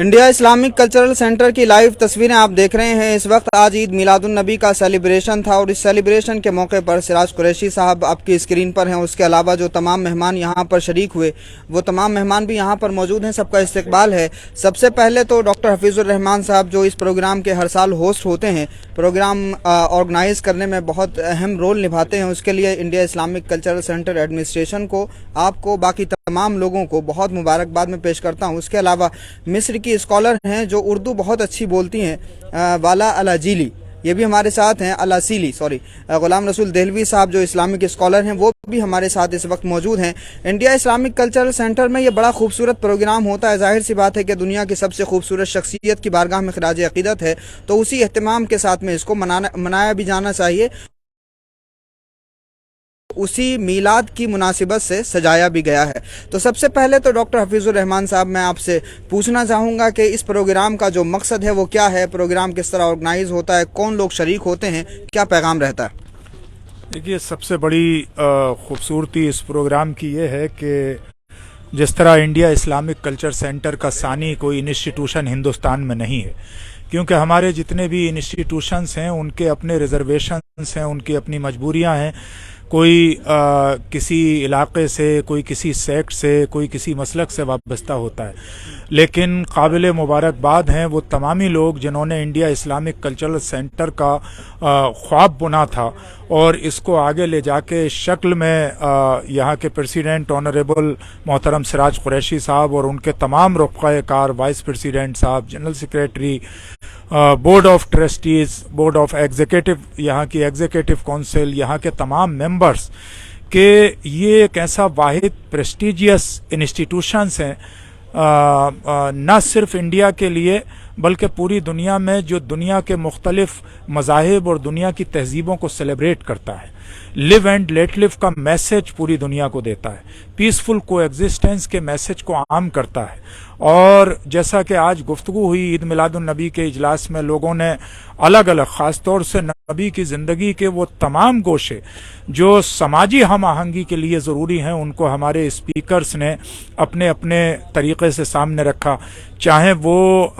India Islamic cultural centre की live तस्वीरें आप देख रहे हैं। इस वक्त आज ईद मिलादुन्नबी का सेलिब्रेशन था और इस सेलिब्रेशन के मौके पर सिराज कुरैशी साहब आपकी स्क्रीन पर हैं। उसके अलावा जो तमाम मेहमान यहां पर शरीक हुए वो तमाम मेहमान भी यहां पर मौजूद हैं। सबका इस्तकबाल है। सबसे पहले तो डॉक्टर हफीजुर रहमान साहब जो इस प्रोग्राम के हर साल होस्ट होते हैं, प्रोग्राम ऑर्गेनाइज करने में बहुत अहम रोल निभाते हैं। उसके लिए India Islamic cultural centre administration को, आपको, बाकी तमाम लोगों को बहुत मुबारकबाद में पेश करता हूँ। उसके अलावा मिस्र की स्कॉलर हैं जो उर्दू बहुत अच्छी बोलती हैं, वाला अलाजीली, ये भी हमारे साथ हैं, अलासीली सॉरी, गुलाम रसूल देहलवी साहब जो इस्लामिक स्कॉलर हैं वो भी हमारे साथ इस वक्त मौजूद हैं। इंडिया इस्लामिक कल्चरल सेंटर में ये बड़ा खूबसूरत प्रोग्राम होता है। जाहिर सी बात है कि दुनिया की सबसे खूबसूरत शख्सियत की बारगाह में खिराज अकीदत है, तो उसी एहतमाम के साथ में इसको मनाया भी जाना चाहिए। उसी मीलाद की मुनासिबत से सजाया भी गया है। तो सबसे पहले तो डॉक्टर हफीजुर रहमान साहब, मैं आपसे पूछना चाहूँगा कि इस प्रोग्राम का जो मकसद है वो क्या है, प्रोग्राम किस तरह ऑर्गेनाइज होता है, कौन लोग शरीक होते हैं, क्या पैगाम रहता है? देखिए, सबसे बड़ी खूबसूरती इस प्रोग्राम की ये है कि जिस तरह इंडिया इस्लामिक कल्चर सेंटर का सानी कोई इंस्टीट्यूशन हिंदुस्तान में नहीं है, क्योंकि हमारे जितने भी इंस्टीट्यूशंस हैं उनके अपने रिजर्वेशंस हैं, उनकी अपनी मजबूरियां हैं। कोई किसी इलाके से, कोई किसी सेक्ट से, कोई किसी मसलक से वाबस्ता होता है, लेकिन काबिल मुबारकबाद हैं वो तमामी लोग जिन्होंने इंडिया इस्लामिक कल्चरल सेंटर का ख्वाब बुना था और इसको आगे ले जाके शक्ल में यहाँ के प्रेसिडेंट ऑनरेबल मोहतरम सिराज कुरैशी साहब और उनके तमाम रुफ़क़ाए कार, वाइस प्रेसिडेंट साहब, general secretary, board of trustees, board of executive, यहाँ की एग्जीक्यूटिव काउंसिल, यहाँ के तमाम मेंबर्स के ये एक ऐसा वाहिद प्रेस्टिजियस इंस्टीट्यूशंस हैं न सिर्फ इंडिया के लिए बल्कि पूरी दुनिया में, जो दुनिया के मुख्तलिफ मज़ाहिब और दुनिया की तहजीबों को सेलिब्रेट करता है। लिव एंड लेट लिव का मैसेज पूरी दुनिया को देता है, पीसफुल को एग्जिस्टेंस के मैसेज को आम करता है। और जैसा कि आज गुफ्तगू हुई ईद मिलादुन्नबी के इजलास में, लोगों ने अलग अलग ख़ास तौर से नबी की ज़िंदगी के वो तमाम गोशे जो समाजी हम आहंगी के लिए ज़रूरी हैं उनको हमारे स्पीकर्स ने अपने अपने तरीक़े से सामने रखा। चाहे वो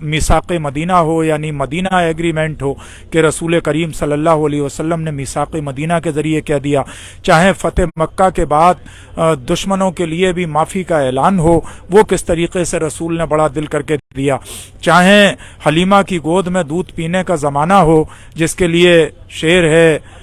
मीसाक़ मदीना हो, यानी मदीना एग्रीमेंट हो कि रसूल करीम सल्लल्लाहु अलैहि वसल्लम ने मीसाक़ मदीना के ज़रिए कह दिया, चाहे फ़तेह मक्का के बाद दुश्मनों के लिए भी माफ़ी का ऐलान हो, वो किस तरीक़े से रसूल ने बड़ा दिल करके दिया, चाहे हलीमा की गोद में दूध पीने का ज़माना हो जिसके लिए शेर है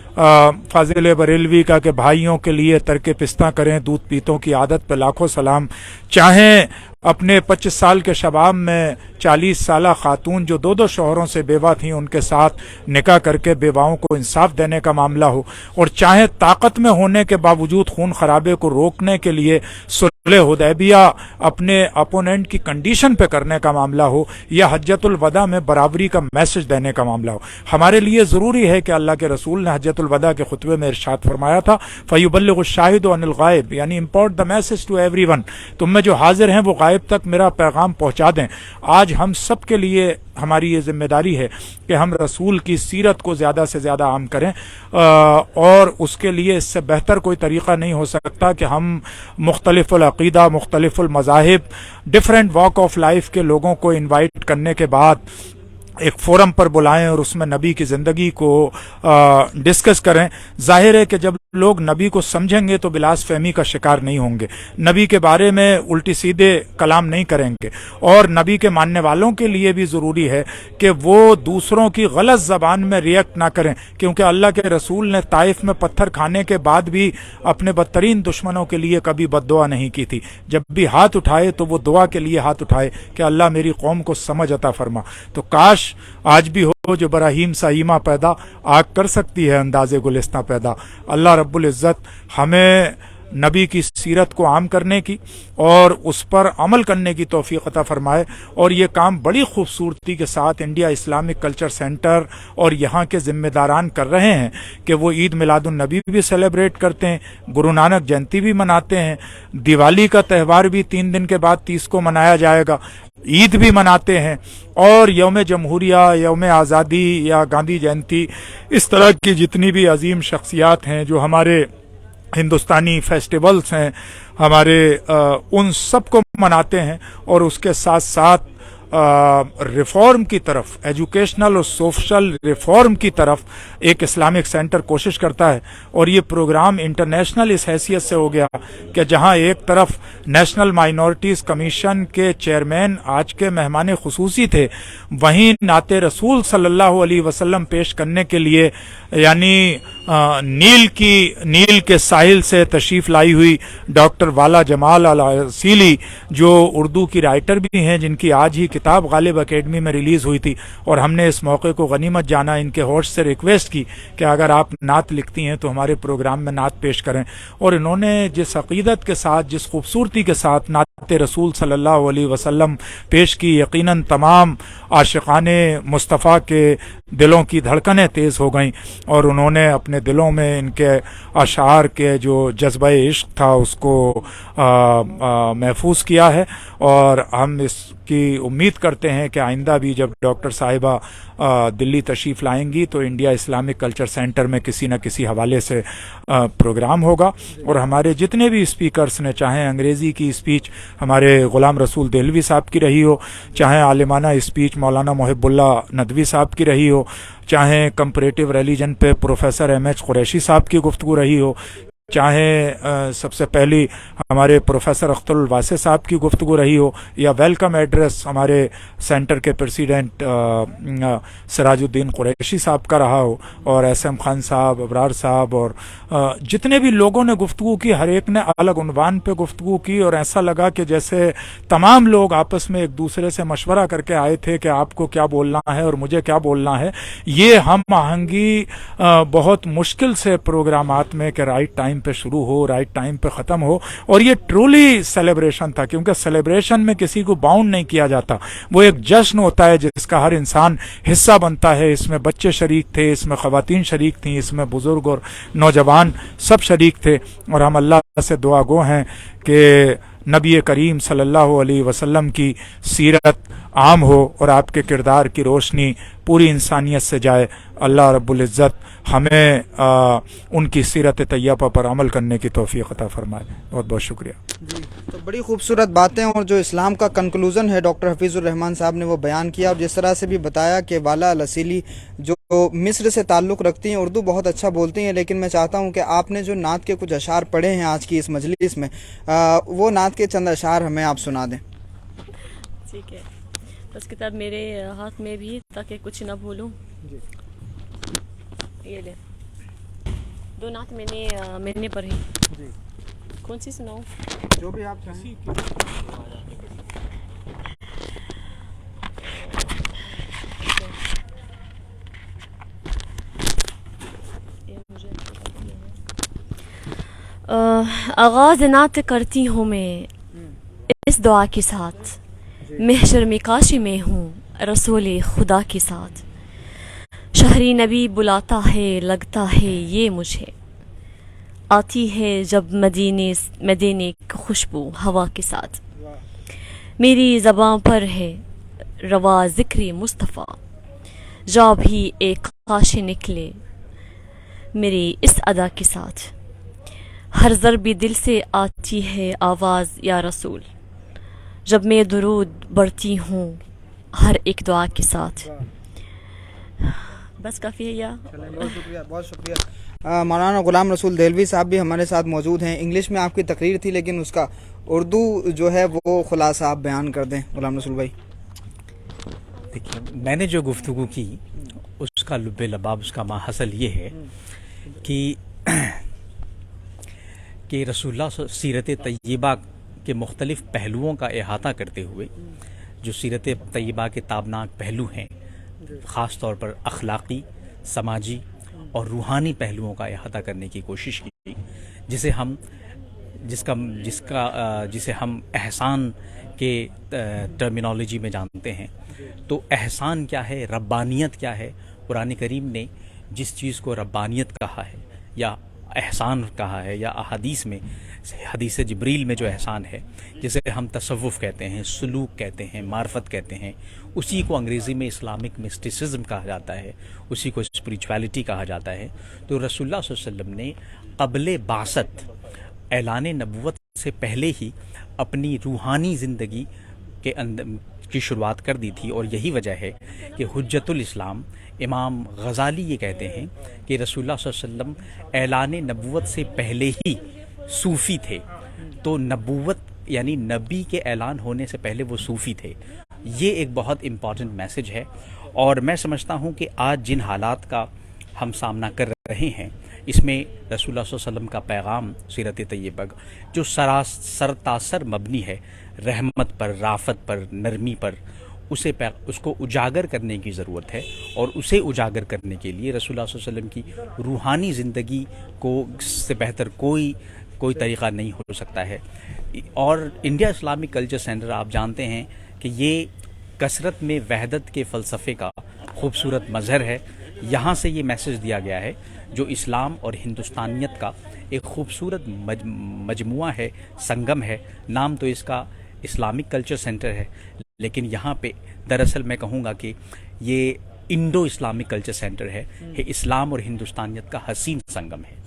फाजिल बरेलवी का कि भाइयों के लिए तरके पिस्ता करें दूध पीतों की आदत पे लाखों सलाम, चाहे अपने 25 साल के शबाब में 40 साला खातून जो दो शोहरों से बेवा थीं उनके साथ निकाह करके बेवाओं को इंसाफ देने का मामला हो, और चाहे ताकत में होने के बावजूद खून खराबे को रोकने के लिए सुलह हुदैबिया अपने अपोनेंट की कंडीशन पे करने का मामला हो, या हज्जतुल वदा में बराबरी का मैसेज देने का मामला हो। हमारे लिए ज़रूरी है कि अल्लाह के रसूल ने हज्जतुल वदा के खुतबे में इरशाद फरमाया था, फ़युबल्लिगु शाहिदु अनिल गायब, यानी import the message to everyone, तुम में जो हाजिर हैं वो गायब तक मेरा पैगाम पहुंचा दें। आज हम सब के लिए हमारी ये जिम्मेदारी है कि हम रसूल की सीरत को ज़्यादा से ज़्यादा आम करें, और उसके लिए इससे बेहतर कोई तरीक़ा नहीं हो सकता कि हम मुख्तलिफ़ुल अक़ीदा, मुख्तलिफ़ुल मज़ाहिब, डिफरेंट वॉक ऑफ लाइफ के लोगों को इनवाइट करने के बाद एक फोरम पर बुलाएं और उसमें नबी की ज़िंदगी को डिस्कस करें। जाहिर है कि जब लोग नबी को समझेंगे तो बिलासफहमी का शिकार नहीं होंगे, नबी के बारे में उल्टी सीधे कलाम नहीं करेंगे, और नबी के मानने वालों के लिए भी ज़रूरी है कि वो दूसरों की गलत ज़बान में रिएक्ट ना करें, क्योंकि अल्लाह के रसूल ने ताइफ में पत्थर खाने के बाद भी अपने बदतरीन दुश्मनों के लिए कभी बद्दुआ नहीं की थी। जब भी हाथ उठाए तो वो दुआ के लिए हाथ उठाए कि अल्लाह मेरी कौम को समझ अता फरमा। तो काश आज भी हो जो बराहीम सा ईमा पैदा आग कर सकती है अंदाज़े गुलिस्तां पैदा। अल्लाह रब्बुल इज़्ज़त हमें नबी की सीरत को आम करने की और उस पर अमल करने की तौफीक अता फरमाए। और ये काम बड़ी खूबसूरती के साथ इंडिया इस्लामिक कल्चर सेंटर और यहाँ के ज़िम्मेदारान कर रहे हैं कि वो ईद मिलादुन्नबी भी सेलिब्रेट करते हैं, गुरु नानक जयंती भी मनाते हैं, दिवाली का त्यौहार भी 3 दिन के बाद 30 को मनाया जाएगा, ईद भी मनाते हैं, और यौम जमहूरिया, यौम आज़ादी या गांधी जयंती, इस तरह की जितनी भी अजीम शख्सियात हैं जो हमारे हिंदुस्तानी फेस्टिवल्स हैं हमारे, उन सब को मनाते हैं। और उसके साथ साथ रिफॉर्म की तरफ, एजुकेशनल और सोशल रिफॉर्म की तरफ एक इस्लामिक सेंटर कोशिश करता है। और ये प्रोग्राम इंटरनेशनल इस हैसियत से हो गया कि जहां एक तरफ नेशनल माइनॉरिटीज़ कमीशन के चेयरमैन आज के मेहमान खुसूसी थे, वहीं नाते रसूल सल्लल्लाहु अलैहि वसल्लम पेश करने के लिए यानी नील के साहिल से तशरीफ़ लाई हुई डॉक्टर वाला जमाल अल असीली, जो उर्दू की राइटर भी हैं, जिनकी आज ही किताब गालिब एकेडमी में रिलीज़ हुई थी, और हमने इस मौके को गनीमत जाना, इनके होस्ट से रिक्वेस्ट की कि अगर आप नात लिखती हैं तो हमारे प्रोग्राम में नात पेश करें। और इन्होंने जिस अक़ीदत के साथ, जिस खूबसूरती के साथ नाते रसूल सल्लल्लाहु अलैहि वसल्लम पेश की, यकीनन तमाम आशिक़ाने मुस्तफ़ा के दिलों की धड़कनें तेज़ हो गईं और उन्होंने अपने दिलों में इनके अशार के जो जज्बा इश्क था उसको महफूज किया है। और हम इसकी उम्मीद करते हैं कि आइंदा भी जब डॉक्टर साहिबा दिल्ली तशरीफ़ लाएंगी तो इंडिया इस्लामिक कल्चर सेंटर में किसी न किसी हवाले से प्रोग्राम होगा। और हमारे जितने भी स्पीकर्स ने, चाहे अंग्रेज़ी की स्पीच हमारे ग़ुलाम रसूल देहलवी साहब की रही हो, चाहे आलिमाना स्पीच मौलाना मुहिबुल्ला नदवी साहब की रही हो, चाहे कंपैरेटिव रिलीजन पे प्रोफेसर एम.एच. कुरैशी साहब की गुफ्तगू रही हो, चाहे सबसे पहली हमारे प्रोफेसर अख्तरुल वासे साहब की गुफ्तगू रही हो, या वेलकम एड्रेस हमारे सेंटर के प्रेसिडेंट सिराजुद्दीन कुरैशी साहब का रहा हो, और एस.एम. खान साहब, अबरार साहब, और जितने भी लोगों ने गुफ्तगू की, हर एक ने अलग उन्वान पे गुफ्तगू की, और ऐसा लगा कि जैसे तमाम लोग आपस में एक दूसरे से मशवरा करके आए थे कि आपको क्या बोलना है और मुझे क्या बोलना है। ये हम आहंगी बहुत मुश्किल से प्रोग्रामात में कि राइट टाइम पे शुरू हो, राइट टाइम पे ख़त्म हो, और ये ट्रूली सेलिब्रेशन था, क्योंकि सेलिब्रेशन में किसी को बाउंड नहीं किया जाता, वो एक जश्न होता है जिसका हर इंसान हिस्सा बनता है। इसमें बच्चे शरीक थे, इसमें ख़वातीन शरीक थीं, इसमें बुज़ुर्ग और नौजवान सब शरीक थे। और हम अल्लाह से दुआ गो हैं कि नबी करीम सल्लल्लाहु अलैहि वसल्लम की सीरत आम हो और आपके किरदार की रोशनी पूरी इंसानियत से जाए। अल्लाह रब्बुल इज़्ज़त हमें उनकी सीरत तैयबा पर अमल करने की तौफीक अता फरमाए। बहुत बहुत शुक्रिया जी। तो बड़ी खूबसूरत बातें और जो इस्लाम का कंक्लूज़न है डॉक्टर हफीज़ुर रहमान साहब ने वो बयान किया, और जिस तरह से भी बताया कि वाला अल असीली जो मिस्र से ताल्लुक़ रखती हैं, उर्दू बहुत अच्छा बोलती हैं, लेकिन मैं चाहता हूं कि आपने जो नात के कुछ अशार पढ़े हैं आज की इस मजलिस में, वो नात के चंद अशार हमें आप सुना दें। ठीक है, बस किताब मेरे हाथ में भी, ताकि कुछ ना भूलूं। ये ले, दो नात मैंने पढ़ी, कौन सी सुनाऊं? जो भी आप चाहें। आगाज़ नात करती हूँ मैं इस दुआ के साथ, महशर में काशी में हूँ रसूल खुदा के साथ। शहरी नबी बुलाता है, लगता है ये मुझे, आती है जब मदीने की खुशबू हवा के साथ। मेरी ज़बां पर है रवा ज़िक्र मुस्तफ़ा, जा भी एक काशी निकले मेरी इस अदा के साथ। हर ज़रबी दिल से आती है आवाज़ या रसूल, जब मैं दुरूद बढ़ती हूँ हर एक दुआ के साथ। बस काफ़ी है या? बहुत शुक्रिया, बहुत शुक्रिया। मौलाना ग़ुलाम रसूल देहलवी साहब भी हमारे साथ मौजूद हैं। इंग्लिश में आपकी तकरीर थी, लेकिन उसका उर्दू जो है वो खुलासा आप बयान कर दें ग़ुलाम रसूल भाई। देखिए, मैंने जो गुफ्तगू की उसका लुब्बे लबाब, उसका माहसल ये है कि रसूलुल्लाह सीरत तय्यबा के मुख्तलिफ़ पहलुओं का अहाता करते हुए, जो सीरत तय्यबा के ताबनाक पहलू हैं, ख़ास तौर पर अखलाक़ी, समाजी और रूहानी पहलुओं का अहाता करने की कोशिश की, जिसे हम एहसान के टर्मिनोलॉजी में जानते हैं। तो एहसान क्या है, रब्बानियत क्या है? कुरान करीम ने जिस चीज़ को रब्बानियत कहा है या एहसान कहा है, या अहादीस में हदीस जिब्रील में जो एहसान है, जिसे हम तसव्वुफ़ कहते हैं, सुलूक कहते हैं, मार्फत कहते हैं, उसी को अंग्रेज़ी में इस्लामिक मिस्टिसिज्म कहा जाता है, उसी को स्पिरिचुअलिटी कहा जाता है। तो रसूलुल्लाह सल्लल्लाहु अलैहि वसल्लम ने क़ब्ले बासत, ऐलान नबुव्वत से पहले ही अपनी रूहानी ज़िंदगी के अंदर کی شروعات کر دی تھی، اور یہی وجہ ہے کہ حجت الاسلام امام غزالی یہ کہتے ہیں کہ رسول اللہ صلی اللہ علیہ وسلم اعلان نبوت سے پہلے ہی صوفی تھے، تو نبوت یعنی نبی کے اعلان ہونے سے پہلے وہ صوفی تھے۔ یہ ایک بہت امپورٹنٹ میسج ہے، اور میں سمجھتا ہوں کہ آج جن حالات کا ہم سامنا کر رہے ہیں اس میں رسول اللہ صلی اللہ علیہ وسلم کا پیغام سیرت طیبہ جو سرتاسر مبنی ہے رحمت پر، رافت پر، نرمی پر، اس کو اجاگر کرنے کی ضرورت ہے، اور اسے اجاگر کرنے کے لیے رسول اللہ صلی اللہ علیہ وسلم کی روحانی زندگی کو سے بہتر کوئی طریقہ نہیں ہو سکتا ہے۔ اور انڈیا اسلامک کلچر سینٹر آپ جانتے ہیں کہ یہ کثرت میں وحدت کے فلسفے کا خوبصورت مظہر ہے۔ یہاں سے یہ میسج دیا گیا ہے جو اسلام اور ہندوستانیت کا ایک خوبصورت مجموعہ ہے، سنگم ہے۔ نام تو اس کا اسلامک کلچر سینٹر ہے، لیکن یہاں پہ دراصل میں کہوں گا کہ یہ انڈو اسلامک کلچر سینٹر ہے، اسلام اور ہندوستانیت کا حسین سنگم ہے۔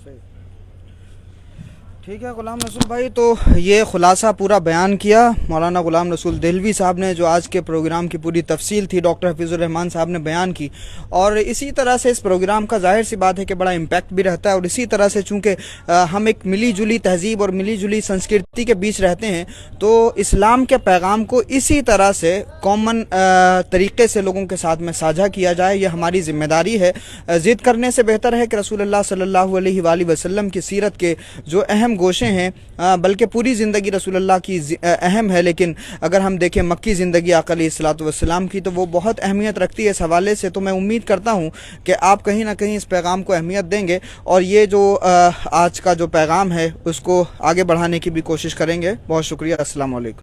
ٹھیک ہے غلام رسول بھائی، تو یہ خلاصہ پورا بیان کیا مولانا غلام رسول دہلوی صاحب نے، جو آج کے پروگرام کی پوری تفصیل تھی ڈاکٹر حفیظ الرحمان صاحب نے بیان کی، اور اسی طرح سے اس پروگرام کا ظاہر سی بات ہے کہ بڑا امپیکٹ بھی رہتا ہے، اور اسی طرح سے چونکہ ہم ایک ملی جلی تہذیب اور ملی جلی سنسکرتی کے بیچ رہتے ہیں، تو اسلام کے پیغام کو اسی طرح سے کامن طریقے سے لوگوں کے ساتھ میں ساجھا کیا جائے، یہ ہماری ذمہ داری ہے۔ ضد کرنے سے بہتر ہے کہ رسول اللہ صلی اللہ علیہ وآلہ وسلم کی سیرت کے جو اہم گوشے ہیں، بلکہ پوری زندگی رسول اللہ کی اہم ہے، لیکن اگر ہم دیکھیں مکی زندگی آقا علیہ الصلوۃ والسلام کی، تو وہ بہت اہمیت رکھتی ہے اس حوالے سے۔ تو میں امید کرتا ہوں کہ آپ کہیں نہ کہیں اس پیغام کو اہمیت دیں گے، اور یہ جو آج کا جو پیغام ہے اس کو آگے بڑھانے کی بھی کوشش کریں گے۔ بہت شکریہ، السلام علیکم۔